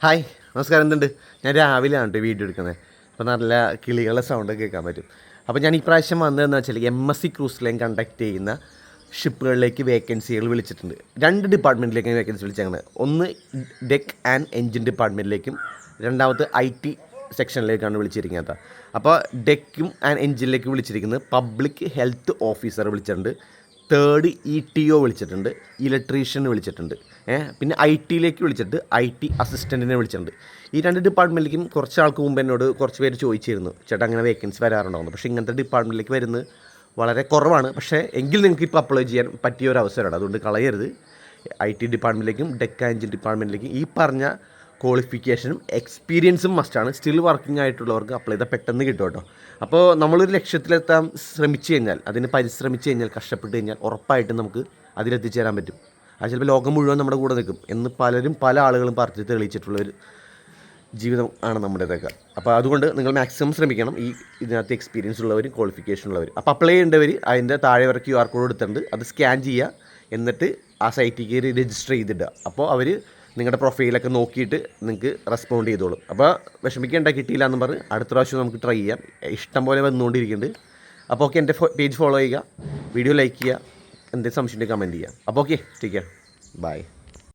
Hi നമസ്കാരം. എന്തുണ്ട്? ഞാൻ രാവിലെയാണ് കേട്ടോ വീഡിയോ എടുക്കുന്നത്. അപ്പോൾ നല്ല കിളികളുടെ സൗണ്ട് കേൾക്കാൻ പറ്റും. അപ്പോൾ ഞാൻ ഈ പ്രാവശ്യം വന്നതെന്ന് വെച്ചാൽ MSC ക്രൂസ് ലൈൻ കണ്ടക്ട് ചെയ്യുന്ന ഷിപ്പുകളിലേക്ക് വേക്കൻസികൾ വിളിച്ചിട്ടുണ്ട്. 2 ഡിപ്പാർട്ട്മെൻറ്റിലേക്കാണ് വേക്കൻസി വിളിച്ചേക്കുന്നത്. ഒന്ന് ഡെക്ക് ആൻഡ് എൻജിൻ ഡിപ്പാർട്ട്മെൻറ്റിലേക്കും, രണ്ടാമത് IT സെക്ഷനിലേക്കാണ് വിളിച്ചിരിക്കുന്നത്. അപ്പോൾ ഡെക്കും ആൻഡ് എൻജിനിലേക്ക് വിളിച്ചിരിക്കുന്നത് പബ്ലിക് ഹെൽത്ത് ഓഫീസർ വിളിച്ചിട്ടുണ്ട്, തേർഡ് ETO വിളിച്ചിട്ടുണ്ട്, ഇലക്ട്രീഷ്യൻ വിളിച്ചിട്ടുണ്ട്, പിന്നെ IT വിളിച്ചിട്ട് IT അസിസ്റ്റൻറ്റിനെ വിളിച്ചിട്ടുണ്ട്. ഈ 2 ഡിപ്പാർട്ട്മെൻറ്റിലേക്കും കുറച്ച് ആൾക്ക് മുമ്പ് എന്നോട് കുറച്ച് പേര് ചോദിച്ചിരുന്നു, ചേട്ടാ അങ്ങനെ വേക്കൻസി വരാറുണ്ടാവുന്നു. പക്ഷേ ഇങ്ങനത്തെ ഡിപ്പാർട്ട്മെൻറ്റിലേക്ക് വരുന്നത് വളരെ കുറവാണ്. പക്ഷേ എങ്കിൽ നിങ്ങൾക്ക് ഇപ്പോൾ അപ്ലൈ ചെയ്യാൻ പറ്റിയ ഒരു അവസരമാണ്, അതുകൊണ്ട് കളയരുത്. IT ഡിപ്പാർട്ട്മെൻറ്റിലേക്കും ഡെക്ക് എൻജിൻ ഡിപ്പാർട്ട്മെൻറ്റിലേക്കും ഈ പറഞ്ഞ ക്വാളിഫിക്കേഷനും എക്സ്പീരിയൻസും മസ്റ്റാണ്. സ്റ്റിൽ വർക്കിംഗ് ആയിട്ടുള്ളവർക്ക് അപ്ലൈ ചെയ്താൽ പെട്ടെന്ന് കിട്ടും കേട്ടോ. അപ്പോൾ നമ്മളൊരു ലക്ഷ്യത്തിലെത്താൻ ശ്രമിച്ചു കഴിഞ്ഞാൽ, അതിന് പരിശ്രമിച്ച് കഴിഞ്ഞാൽ, കഷ്ടപ്പെട്ട് കഴിഞ്ഞാൽ ഉറപ്പായിട്ടും നമുക്ക് അതിലെത്തിച്ചേരാൻ പറ്റും. അത് ചിലപ്പോൾ ലോകം മുഴുവൻ നമ്മുടെ കൂടെ നിൽക്കും എന്ന് പല ആളുകളും പറഞ്ഞ് തെളിയിച്ചിട്ടുള്ളൊരു ജീവിതം ആണ് നമ്മുടേതൊക്കെ. അപ്പോൾ അതുകൊണ്ട് നിങ്ങൾ മാക്സിമം ശ്രമിക്കണം, ഇതിനകത്ത് എക്സ്പീരിയൻസ് ഉള്ളവരും ക്വാളിഫിക്കേഷൻ ഉള്ളവരും. അപ്പോൾ അപ്ലൈ ചെയ്യേണ്ടവർ അതിൻ്റെ താഴെ വരെ QR കോഡ് എടുത്തിട്ടുണ്ട്, അത് സ്കാൻ ചെയ്യുക, എന്നിട്ട് ആ സൈറ്റിൽ കയറി രജിസ്റ്റർ ചെയ്തിടുക. അപ്പോൾ അവർ നിങ്ങളുടെ പ്രൊഫൈലൊക്കെ നോക്കിയിട്ട് നിങ്ങൾക്ക് റെസ്പോണ്ട് ചെയ്തോളും. അപ്പോൾ വിഷമിക്കേണ്ട, കിട്ടിയില്ല എന്ന് പറഞ്ഞ് അടുത്ത പ്രാവശ്യം നമുക്ക് ട്രൈ ചെയ്യാം. ഇഷ്ടം പോലെ വന്നുകൊണ്ടിരിക്കുന്നുണ്ട്. അപ്പോൾ ഓക്കെ, എൻ്റെ പേജ് ഫോളോ ചെയ്യുക, വീഡിയോ ലൈക്ക് ചെയ്യുക, എന്തെങ്കിലും സംശയം ഉണ്ടെങ്കിൽ കമൻറ്റ് ചെയ്യുക. അപ്പോൾ ഓക്കെ, ടേക്ക് കെയർ, ബൈ.